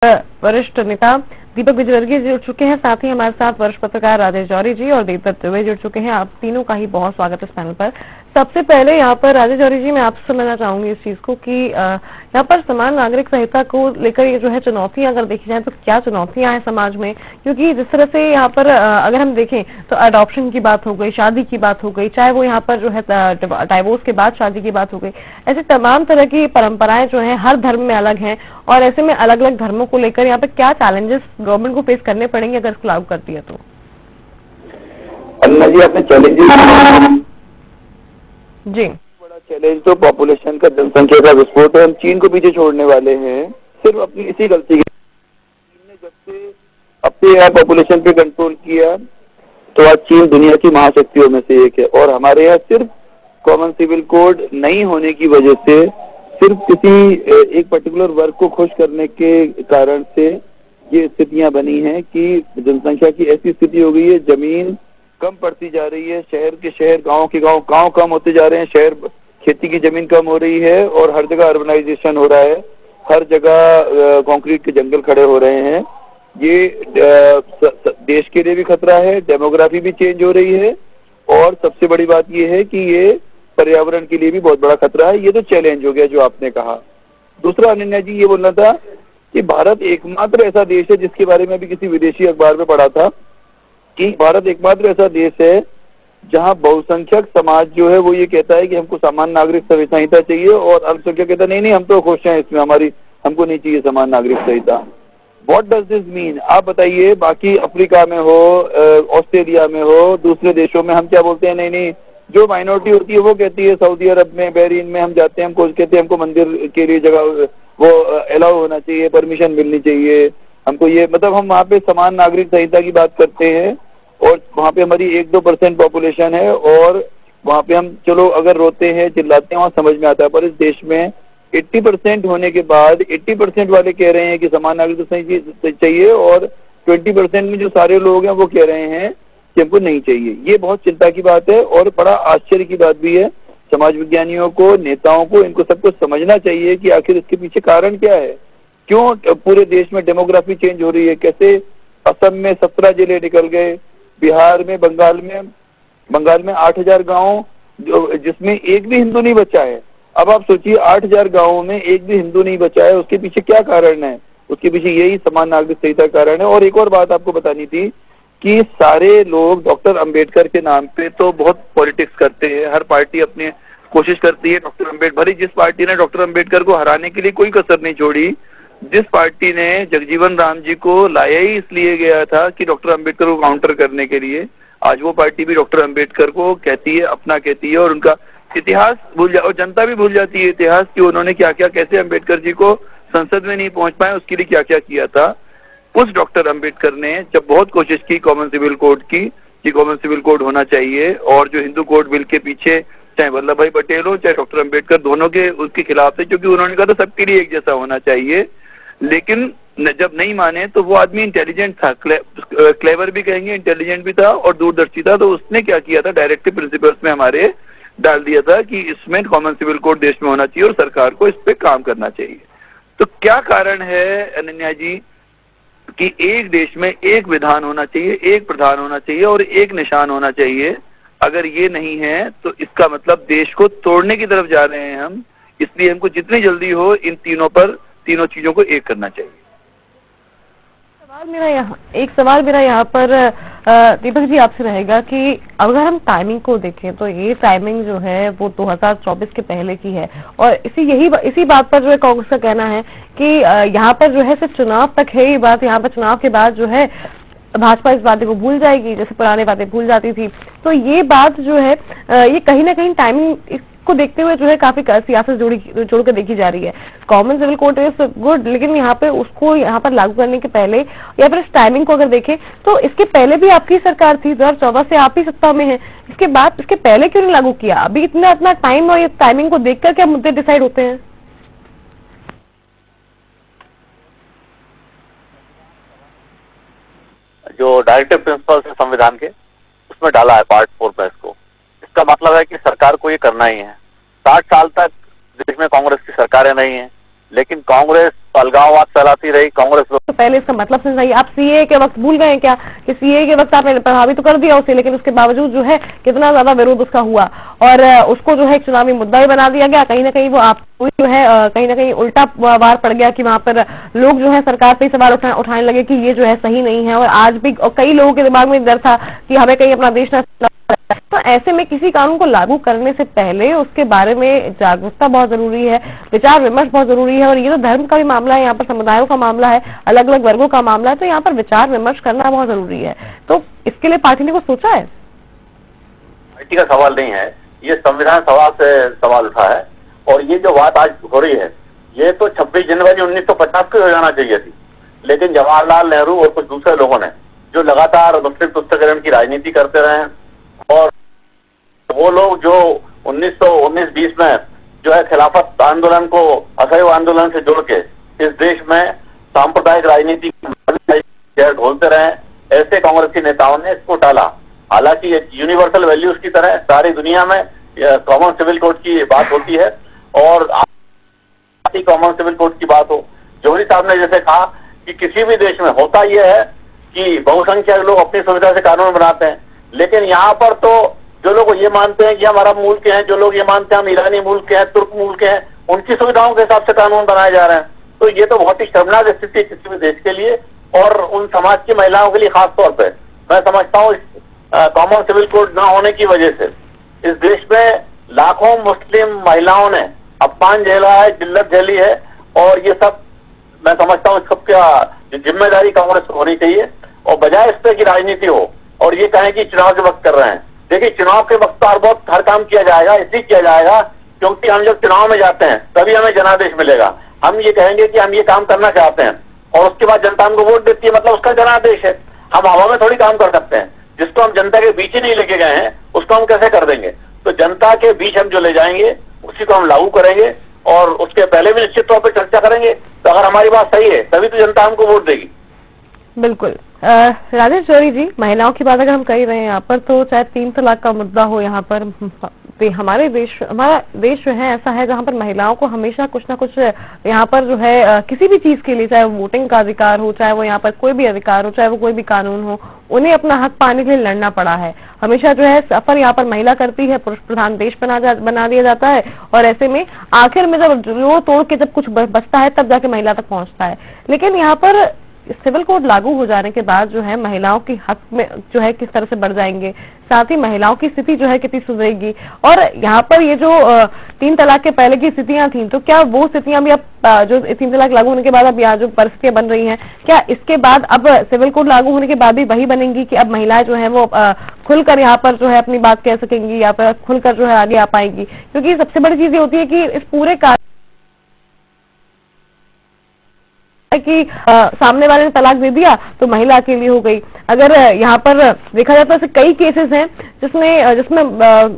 वरिष्ठ नेता दीपक विजयवर्गीय जुड़ चुके हैं, साथ ही हमारे साथ वरिष्ठ पत्रकार राजेश जौहरी जी और देवदत्त दुबे जुड़ चुके हैं। आप तीनों का ही बहुत स्वागत है इस पैनल पर। सबसे पहले यहाँ पर राजेश जौहरी जी, मैं आपसे समझना चाहूंगी इस चीज को कि यहाँ पर समान नागरिक संहिता को लेकर ये जो है चुनौतियां अगर देखी जाए तो क्या चुनौतियां हैं समाज में, क्योंकि जिस तरह से यहाँ पर अगर हम देखें तो अडॉप्शन की बात हो गई, शादी की बात हो गई, चाहे वो यहाँ पर जो है डाइवोर्स के बाद शादी की बात हो गई, ऐसे तमाम तरह की परंपराएं जो है हर धर्म में अलग है और ऐसे में अलग अलग धर्मों को लेकर यहाँ पे क्या चैलेंजेस गवर्नमेंट को फेस करने पड़ेंगे अगर इसको लागू करती है तो? अन्ना जी, आपने चैलेंजेस जी, बड़ा चैलेंज तो पॉपुलेशन का, जनसंख्या का विस्फोट है। हम चीन को पीछे छोड़ने वाले हैं सिर्फ अपनी इसी गलती की। चीन ने जब से अपने यहाँ पॉपुलेशन पे कंट्रोल किया तो आज चीन दुनिया की महाशक्तियों में से एक है, और हमारे यहाँ सिर्फ कॉमन सिविल कोड नहीं होने की वजह से, सिर्फ किसी एक पर्टिकुलर वर्ग को खुश करने के कारण से ये स्थितियां बनी हैं कि जनसंख्या की ऐसी स्थिति हो गई है, जमीन कम पड़ती जा रही है, शहर के शहर, गांव के गांव कम होते जा रहे हैं, शहर खेती की जमीन कम हो रही है और हर जगह अर्बनाइजेशन हो रहा है, हर जगह कंक्रीट के जंगल खड़े हो रहे हैं। ये देश के लिए भी खतरा है, डेमोग्राफी भी चेंज हो रही है और सबसे बड़ी बात ये है कि ये पर्यावरण के लिए भी बहुत बड़ा खतरा है। ये तो चैलेंज हो गया जो आपने कहा। दूसरा अनन्या जी, ये बोलना था कि भारत एकमात्र ऐसा देश है, जिसके बारे में भी किसी विदेशी अखबार में पढ़ा था कि भारत एकमात्र ऐसा देश है जहां बहुसंख्यक समाज जो है वो ये कहता है कि हमको समान नागरिक संहिता चाहिए, और अल्पसंख्यक कहता है नहीं हम तो खुश हैं इसमें, हमको नहीं चाहिए समान नागरिक संहिता। What does this mean? आप बताइए। बाकी अफ्रीका में हो, ऑस्ट्रेलिया में हो, दूसरे देशों में हम क्या बोलते हैं? नहीं, जो माइनॉरिटी होती है वो कहती है, सऊदी अरब में, बहरीन में हम जाते हैं, हमको कहते हैं हमको मंदिर के लिए जगह वो अलाउ होना चाहिए, परमिशन मिलनी चाहिए हमको, ये मतलब हम वहाँ पे समान नागरिक संहिता की बात करते हैं और वहाँ पे हमारी 1-2% पॉपुलेशन है और वहाँ पे हम चलो अगर रोते हैं चिल्लाते हैं वहाँ समझ में आता है, पर इस देश में 80% होने के बाद 80% वाले कह रहे हैं कि समान नागरिक संहिता चाहिए और 20% में जो सारे लोग हैं वो कह रहे हैं कि हमको नहीं चाहिए। ये बहुत चिंता की बात है और बड़ा आश्चर्य की बात भी है। समाज विज्ञानियों को, नेताओं को, इनको सबको समझना चाहिए कि आखिर इसके पीछे कारण क्या है, क्यों पूरे देश में डेमोग्राफी चेंज हो रही है, कैसे असम में 17 जिले निकल गए, बिहार में, बंगाल में 8,000 गांव जिसमें एक भी हिंदू नहीं बचा है। अब आप सोचिए 8,000 गांवों में एक भी हिंदू नहीं बचा है, उसके पीछे क्या कारण है? उसके पीछे यही समान नागरिक संहिता कारण है। और एक और बात आपको बतानी थी कि सारे लोग डॉक्टर अंबेडकर के नाम पे तो बहुत पॉलिटिक्स करते हैं, हर पार्टी अपनी कोशिश करती है डॉक्टर अंबेडकर, भले जिस पार्टी ने डॉक्टर अंबेडकर को हराने के लिए कोई कसर नहीं छोड़ी, जिस पार्टी ने जगजीवन राम जी को लाया ही इसलिए गया था कि डॉक्टर अंबेडकर को काउंटर करने के लिए, आज वो पार्टी भी डॉक्टर अंबेडकर को कहती है, अपना कहती है और उनका इतिहास भूल जा, और जनता भी भूल जाती है इतिहास कि उन्होंने क्या क्या, कैसे अंबेडकर जी को संसद में नहीं पहुंच पाए, उसके लिए क्या क्या किया था। उस डॉक्टर अंबेडकर ने जब बहुत कोशिश की कॉमन सिविल कोड की कि कॉमन सिविल कोड होना चाहिए, और जो हिंदू कोड बिल के पीछे चाहे वल्लभ भाई पटेल हो चाहे डॉक्टर अंबेडकर, दोनों के उसके खिलाफ थे, क्योंकि उन्होंने कहा था सबके लिए एक जैसा होना चाहिए। लेकिन जब नहीं माने तो वो आदमी इंटेलिजेंट था, क्लेवर भी कहेंगे, इंटेलिजेंट भी था और दूरदर्शी था, तो उसने क्या किया था, डायरेक्टिव प्रिंसिपल्स में हमारे डाल दिया था कि इसमें कॉमन सिविल कोड देश में होना चाहिए और सरकार को इस पे काम करना चाहिए। तो क्या कारण है अनन्या जी कि एक देश में एक विधान होना चाहिए, एक प्रधान होना चाहिए और एक निशान होना चाहिए? अगर ये नहीं है तो इसका मतलब देश को तोड़ने की तरफ जा रहे हैं हम। इसलिए हमको जितनी जल्दी हो इन तीनों चीजों को एक करना चाहिए। एक सवाल मेरा यहाँ पर दीपक जी आपसे रहेगा कि अगर हम टाइमिंग को देखें तो ये टाइमिंग जो है वो 2024 के पहले की है, और इसी बात पर जो है कांग्रेस का कहना है कि यहाँ पर जो है सिर्फ चुनाव तक है ये बात, यहाँ पर चुनाव के बाद जो है भाजपा इस बातें को भूल जाएगी जैसे पुरानी बातें भूल जाती थी। तो ये बात जो है ये कहीं ना कहीं टाइमिंग को देखते हुए जो है काफी सियासत जोड़कर देखी जा रही है। Common civil code is good, लेकिन यहाँ पे उसको यहाँ पर लागू करने के पहले या फिर इस टाइमिंग को अगर देखें तो इसके पहले भी आपकी सरकार थी, 2014 से आप ही सत्ता में है, इसके बाद इसके पहले क्यों नहीं लागू किया? अभी इतना टाइम और ये टाइमिंग को देखकर क्या मुद्दे डिसाइड होते हैं? जो डायरेक्टिव प्रिंसिपल्स है संविधान के, उसमें डाला है पार्ट 4 में इसको। इसका मतलब है कि सरकार को ये करना ही है। 60 साल तक देश में कांग्रेस की सरकारें नहीं है, लेकिन कांग्रेस अलगाववाद फैलाती रही। कांग्रेस तो पहले इसका मतलब समझाइए, आप सीए के वक्त भूल गए क्या कि सीए के वक्त आपने प्रभावित तो कर दिया उसे, लेकिन उसके बावजूद जो है कितना ज्यादा विरोध उसका हुआ और उसको जो है एक चुनावी मुद्दा ही बना दिया गया। कहीं ना कहीं वो आपको जो है कहीं ना कहीं उल्टा वार पड़ गया कि वहां पर लोग जो है सरकार पे सवाल उठाने लगे कि ये जो है सही नहीं है। और आज भी कई लोगों के दिमाग में डर था कि हमें कहीं अपना देश न। तो ऐसे में किसी कानून को लागू करने से पहले उसके बारे में जागरूकता बहुत जरूरी है, विचार विमर्श बहुत जरूरी है। और ये तो धर्म का भी मामला है, यहाँ पर समुदायों का मामला है, अलग अलग वर्गों का मामला है, तो यहाँ पर विचार विमर्श करना बहुत जरूरी है। तो इसके लिए पार्टी ने कुछ सोचा है? पार्टी का सवाल नहीं है, ये संविधान सभा से सवाल उठा है। और ये जो बात आज हो रही है, ये तो 26 जनवरी 1950 को हो जाना चाहिए थी, लेकिन जवाहरलाल नेहरू और कुछ दूसरे लोगों ने जो लगातार मुस्लिम तुष्टीकरण की राजनीति करते रहे, और वो लोग जो 1919-20 में जो है खिलाफत आंदोलन को असहयोग आंदोलन से जोड़ के इस देश में सांप्रदायिक राजनीति घोलते रहे, ऐसे कांग्रेसी नेताओं ने इसको टाला। हालांकि ये यूनिवर्सल वैल्यूज की तरह सारी दुनिया में कॉमन सिविल कोड की बात होती है, और कॉमन सिविल कोड की बात हो। जौहरी साहब ने जैसे कहा कि किसी भी देश में होता यह है कि बहुसंख्यक लोग अपनी सुविधा से कानून बनाते हैं, लेकिन यहाँ पर तो जो लोग ये मानते हैं कि हम अरब मूल के हैं, जो लोग ये मानते हैं हम ईरानी मूल के हैं, तुर्क मूल के हैं, उनकी सुविधाओं के हिसाब से कानून बनाए जा रहे हैं। तो ये तो बहुत ही शर्मनाक स्थिति है किसी भी देश के लिए, और उन समाज की महिलाओं के लिए खास तौर पर। मैं समझता हूँ कॉमन सिविल कोड न होने की वजह से इस देश में लाखों मुस्लिम महिलाओं ने अपमान झेला है, जिल्लत झेली है, और ये सब मैं समझता हूँ सबका जिम्मेदारी कांग्रेस को होनी चाहिए, और बजाय इस पे की राजनीति हो और ये कहें कि चुनाव के वक्त कर रहे हैं। देखिए, चुनाव के वक्त तो बहुत हर काम किया जाएगा, इसलिए किया जाएगा क्योंकि हम जब चुनाव में जाते हैं तभी हमें जनादेश मिलेगा। हम ये कहेंगे कि हम ये काम करना चाहते हैं और उसके बाद जनता हमको वोट देती है, मतलब उसका जनादेश है। हम हवा में थोड़ी काम कर सकते हैं, जिसको हम जनता के बीच ही नहीं लेके गए हैं उसको हम कैसे कर देंगे। तो जनता के बीच हम जो ले जाएंगे उसी को हम लागू करेंगे, और उसके पहले भी निश्चित तौर पर चर्चा करेंगे। तो अगर हमारी बात सही है तभी तो जनता हमको वोट देगी। बिल्कुल। राजेश जौहरी जी, महिलाओं की बात अगर हम कर रहे हैं यहाँ पर, तो चाहे 3 तलाक का मुद्दा हो, यहाँ पर हमारा देश जो है ऐसा है जहाँ पर महिलाओं को हमेशा कुछ ना कुछ यहाँ पर जो है किसी भी चीज के लिए, चाहे वो वोटिंग का अधिकार हो, चाहे वो यहाँ पर कोई भी अधिकार हो, चाहे वो कोई भी कानून हो, उन्हें अपना हक पाने के लिए लड़ना पड़ा है। हमेशा जो है सफर यहाँ पर महिला करती है, पुरुष प्रधान देश बना दिया जाता है, और ऐसे में आखिर में जब जोड़ तोड़ के जब कुछ बचता है तब जाके महिला तक पहुंचता है। लेकिन यहाँ पर सिविल कोड लागू हो जाने के बाद जो है महिलाओं के हक में जो है किस तरह से बढ़ जाएंगे, साथ ही महिलाओं की स्थिति जो है कितनी सुधरेगी। और यहाँ पर ये जो 3 तलाक के पहले की स्थितियां थी, तो क्या वो स्थितियां भी अब जो 3 तलाक लागू होने के बाद अब यहाँ जो परिस्थितियां बन रही हैं, क्या इसके बाद अब सिविल कोड लागू होने के बाद भी वही बनेंगी कि अब महिलाएं जो है वो खुलकर यहाँ पर जो है अपनी बात कह सकेंगी, या फिर खुलकर जो है आगे आ पाएंगी? क्योंकि सबसे बड़ी चीज ये होती है कि इस पूरे कि सामने वाले ने तलाक दे दिया तो महिला अकेली हो गई। अगर यहाँ पर देखा जाता है कई केसेस हैं जिसमें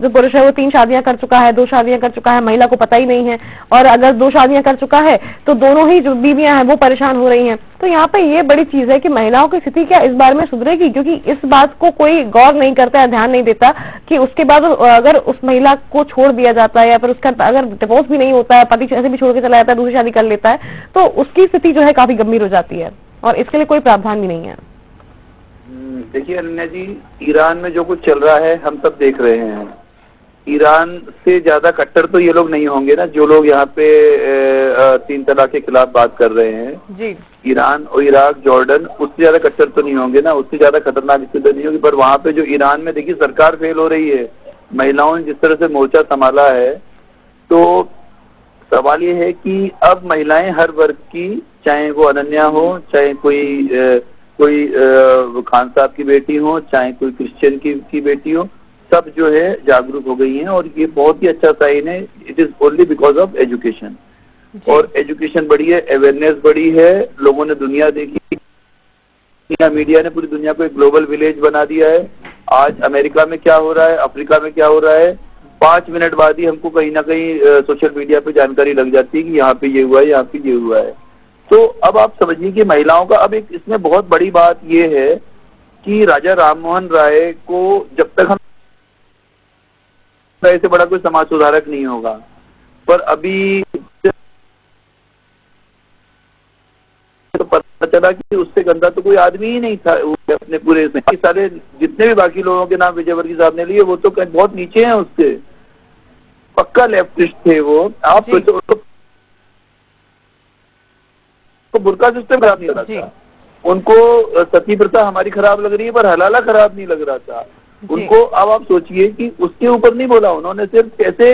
जो पुरुष है वो 3 शादियां कर चुका है, 2 शादियां कर चुका है, महिला को पता ही नहीं है, और अगर 2 शादियां कर चुका है तो दोनों ही जो बीवियां हैं वो परेशान हो रही हैं। तो यहाँ पे ये बड़ी चीज है कि महिलाओं की स्थिति क्या इस बारे में सुधरेगी? क्योंकि इस बात को कोई गौर नहीं करता है, ध्यान नहीं देता कि उसके बाद अगर उस महिला को छोड़ दिया जाता है या फिर उसका अगर डिवोर्स भी नहीं होता है, पति ऐसे भी छोड़ के चला जाता है, दूसरी शादी कर लेता है, तो उसकी स्थिति जो है काफी गंभीर हो जाती है, और इसके लिए कोई प्रावधान भी नहीं है। देखिए अनन्या जी, ईरान में जो कुछ चल रहा है हम सब देख रहे हैं। ईरान से ज्यादा कट्टर तो ये लोग नहीं होंगे ना, जो लोग यहाँ पे 3 तलाक के खिलाफ बात कर रहे हैं जी। ईरान और इराक, जॉर्डन, उससे ज्यादा कट्टर तो नहीं होंगे ना, उससे ज्यादा खतरनाक स्थिति नहीं होगी। पर वहाँ पे जो ईरान में देखिए सरकार फेल हो रही है, महिलाओं ने जिस तरह से मोर्चा संभाला है, तो सवाल ये है कि अब महिलाएं हर वर्ग की, चाहे वो अनन्या हो, चाहे कोई खान साहब की बेटी हो, चाहे कोई क्रिश्चियन की बेटी हो, सब जो है जागरूक हो गई हैं, और ये बहुत ही अच्छा साइन है। It is only because of education, और एजुकेशन बढ़ी है, अवेयरनेस बढ़ी है, लोगों ने दुनिया देखी, मीडिया ने पूरी दुनिया को एक ग्लोबल विलेज बना दिया है। आज अमेरिका में क्या हो रहा है, अफ्रीका में क्या हो रहा है, 5 मिनट बाद ही हमको कहीं ना कहीं सोशल मीडिया पे जानकारी लग जाती है कि यहाँ पे ये हुआ है, यहाँ पे ये हुआ है। तो अब आप समझिए कि महिलाओं का अब एक इसमें बहुत बड़ी बात ये है कि राजा राममोहन राय को जब तक हम ऐसे बड़ा कोई समाज सुधारक नहीं होगा, पर अभी चला कि उससे गंदा तो कोई आदमी ही नहीं था अपने पूरे में। सारे जितने भी बाकी लोगों के नाम विजयवर्गीय साहब ने लिए वो तो बहुत नीचे हैं उससे, पक्का लेफ्टिस्ट थे वो। आप तो बुर्का सिस्टम खराब नहीं लग रहा था उनको, सती प्रथा हमारी खराब लग रही है पर हलाला खराब नहीं लग रहा था उनको। अब आप सोचिए कि उसके ऊपर नहीं बोला उन्होंने, सिर्फ कैसे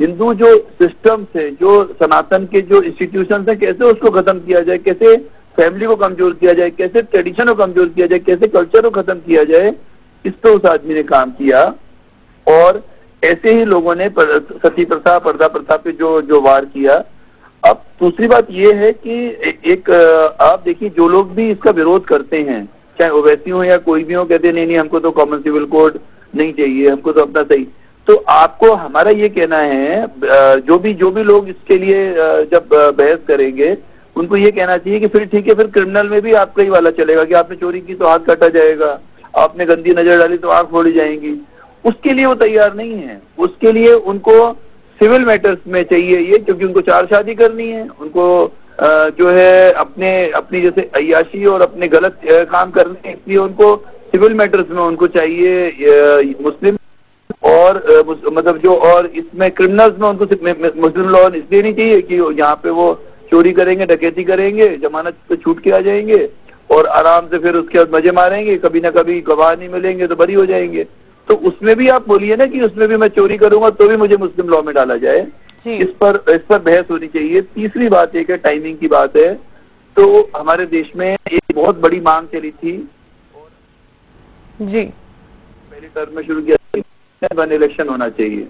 हिंदू जो सिस्टम्स है, जो सनातन के जो इंस्टीट्यूशंस है, कैसे उसको खत्म किया जाए, कैसे फैमिली को कमजोर किया जाए, कैसे ट्रेडिशन को कमजोर किया जाए, कैसे कल्चर को खत्म किया जाए, इस पे उस आदमी ने काम किया। और ऐसे ही लोगों ने सती प्रथा, पर्दा प्रथा पे जो वार किया। अब दूसरी बात ये है कि एक आप देखिए जो लोग भी इसका विरोध करते हैं, चाहे ओवैसी हो या कोई भी हो, कहते हैं नहीं हमको तो कॉमन सिविल कोड नहीं चाहिए, हमको तो अपना सही। तो आपको हमारा ये कहना है, जो भी लोग इसके लिए जब बहस करेंगे उनको ये कहना चाहिए कि फिर ठीक है, फिर क्रिमिनल में भी आपका ही वाला चलेगा कि आपने चोरी की तो हाथ काटा जाएगा, आपने गंदी नजर डाली तो आंख फोड़ी जाएंगी। उसके लिए वो तैयार नहीं है। उसके लिए उनको सिविल मैटर्स में चाहिए ये, क्योंकि उनको 4 शादी करनी है, उनको जो है अपनी जैसे अय्याशी और अपने गलत काम करने, इसलिए उनको सिविल मैटर्स में उनको चाहिए मुस्लिम और मतलब जो, और इसमें क्रिमिनल्स में उनको मुस्लिम लॉ इसलिए नहीं चाहिए कि यहाँ पे वो चोरी करेंगे, डकैती करेंगे, जमानत पे छूट के आ जाएंगे और आराम से फिर उसके बाद मजे मारेंगे, कभी ना कभी गवाह नहीं मिलेंगे तो बरी हो जाएंगे। तो उसमें भी आप बोलिए ना कि उसमें भी मैं चोरी करूंगा तो भी मुझे मुस्लिम लॉ में डाला जाए। इस पर बहस होनी चाहिए। तीसरी बात एक है, टाइमिंग की बात है। तो हमारे देश में एक बहुत बड़ी मांग चली थी जी, पहले टर्म में शुरू किया, वन इलेक्शन होना चाहिए,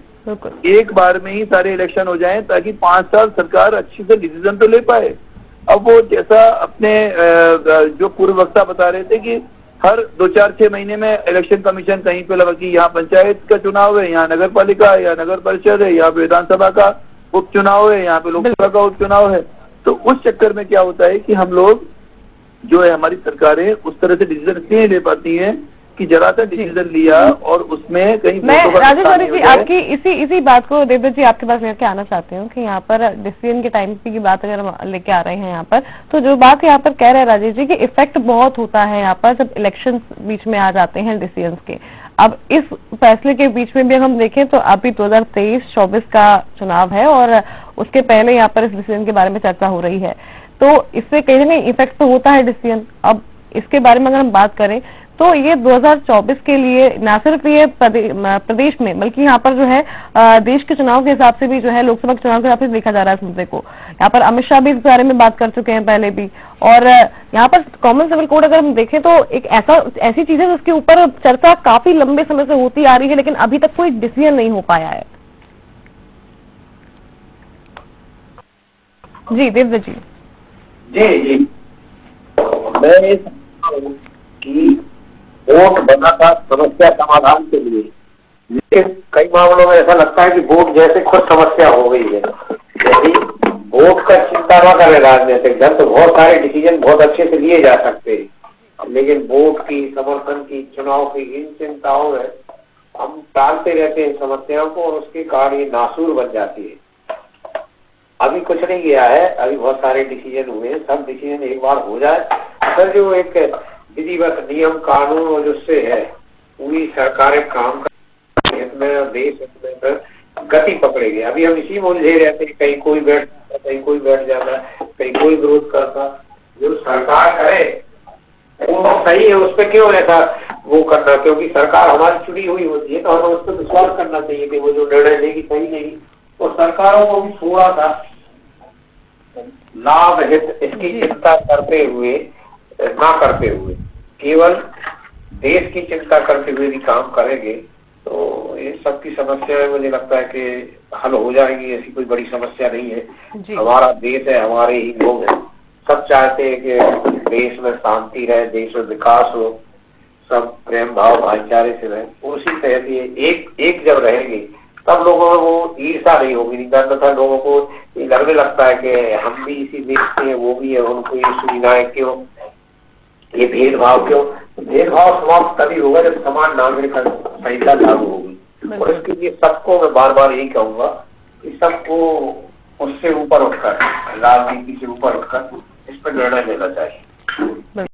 एक बार में ही सारे इलेक्शन हो जाएं ताकि 5 साल सरकार अच्छे से डिसीजन तो ले पाए। अब वो जैसा अपने जो पूर्व वक्ता बता रहे थे कि हर 2-4-6 महीने में इलेक्शन कमीशन कहीं पे लगा कि यहाँ पंचायत का चुनाव है, यहाँ नगर पालिका है, या नगर परिषद है, यहाँ पे विधानसभा का उपचुनाव है, यहाँ पे लोकसभा का उपचुनाव है। तो उस चक्कर में क्या होता है कि हम लोग जो है, हमारी सरकारें उस तरह से डिसीजन इसलिए नहीं ले पाती हैं कि जरा सा डिसीजन लिया और उसमें कहीं। मैं राजेश जी आपकी इसी बात को देवदत्त जी आपके पास लेकर आना चाहती हूँ कि यहाँ पर डिसीजन के टाइम की बात अगर हम लेके आ रहे हैं यहाँ पर, तो जो बात यहाँ पर कह रहे हैं राजेश जी कि इफेक्ट बहुत होता है यहाँ पर जब इलेक्शन बीच में आ जाते हैं डिसीजन के। अब इस फैसले के बीच में भी हम देखें तो अभी 2023-24 का चुनाव है और उसके पहले यहाँ पर इस डिसीजन के बारे में चर्चा हो रही है, तो इससे कहीं ना कहीं इफेक्ट तो होता है डिसीजन। अब इसके बारे में अगर हम बात करें तो ये 2024 के लिए न सिर्फ ये प्रदेश में बल्कि यहाँ पर जो है देश के चुनाव के हिसाब से भी जो है, लोकसभा के चुनाव के हिसाब से देखा जा रहा है इस मुद्दे को। यहाँ पर अमित शाह भी इस बारे में बात कर चुके हैं पहले भी, और यहाँ पर कॉमन सिविल कोड अगर हम देखें तो एक ऐसी चीज है जिसके ऊपर चर्चा काफी लंबे समय से होती आ रही है, लेकिन अभी तक कोई डिसीजन नहीं हो पाया है। जी देवदत्त जी। जी मैं कि वोट बना था समस्या समाधान के लिए, लेकिन कई मामलों में ऐसा लगता है कि वोट जैसे खुद समस्या हो गई है। यदि वोट का चिंता न करें राजनीतिक दल तो बहुत सारे डिसीजन बहुत अच्छे से लिए जा सकते हैं, लेकिन वोट की, समर्थन की, चुनाव की, इन चिंताओं में हम टालते रहते हैं समस्याओं को और उसके कारण ये नासूर बन जाती है। अभी कुछ नहीं गया है, अभी बहुत सारे डिसीजन हुए हैं, सब डिसीजन एक बार हो जाए सर, जो एक विधिवत नियम कानून और उससे है पूरी सरकारें काम कर इसमें देश में गति पकड़ेगी। अभी हम इसी में उलझे रहते हैं, कहीं कोई बैठता, कहीं कोई बैठ जाता, कहीं कोई विरोध करता। जो सरकार करे वो सही है, उस पर क्यों ऐसा वो करना, क्योंकि सरकार हमारी चुनी हुई होती है तो हमें उस पर विश्वास करना चाहिए कि वो जो निर्णय लेगी सही लेगी। तो सरकारों को भी थोड़ा सा लाभ हित इसकी चिंता करते हुए ना करते हुए केवल देश की चिंता करते हुए भी काम करेंगे तो ये सबकी समस्याएं मुझे लगता है कि हल हो जाएंगी। ऐसी कोई बड़ी समस्या नहीं है। हमारा देश है, हमारे ही लोग हैं, सब चाहते हैं कि देश में शांति रहे, देश में विकास हो, सब प्रेम भाव भाईचारे से रहे। उसी तरह से एक जब रहेंगे तब लोगों में वो ईर्षा नहीं होगी। निकलता लोगों को ये लगने लगता है कि हम भी इसी देश के हैं, वो भी है, उनको ये सुविधाएं क्यों, ये भेदभाव क्यों। भेदभाव समाप्त तभी होगा जब समान नागरिक संहिता लागू होगी। और इसके लिए सबको मैं बार बार यही कहूंगा कि सबको उससे ऊपर उठकर, राजनीति से ऊपर उठकर इस पर निर्णय लेना चाहिए। बिल्कुल।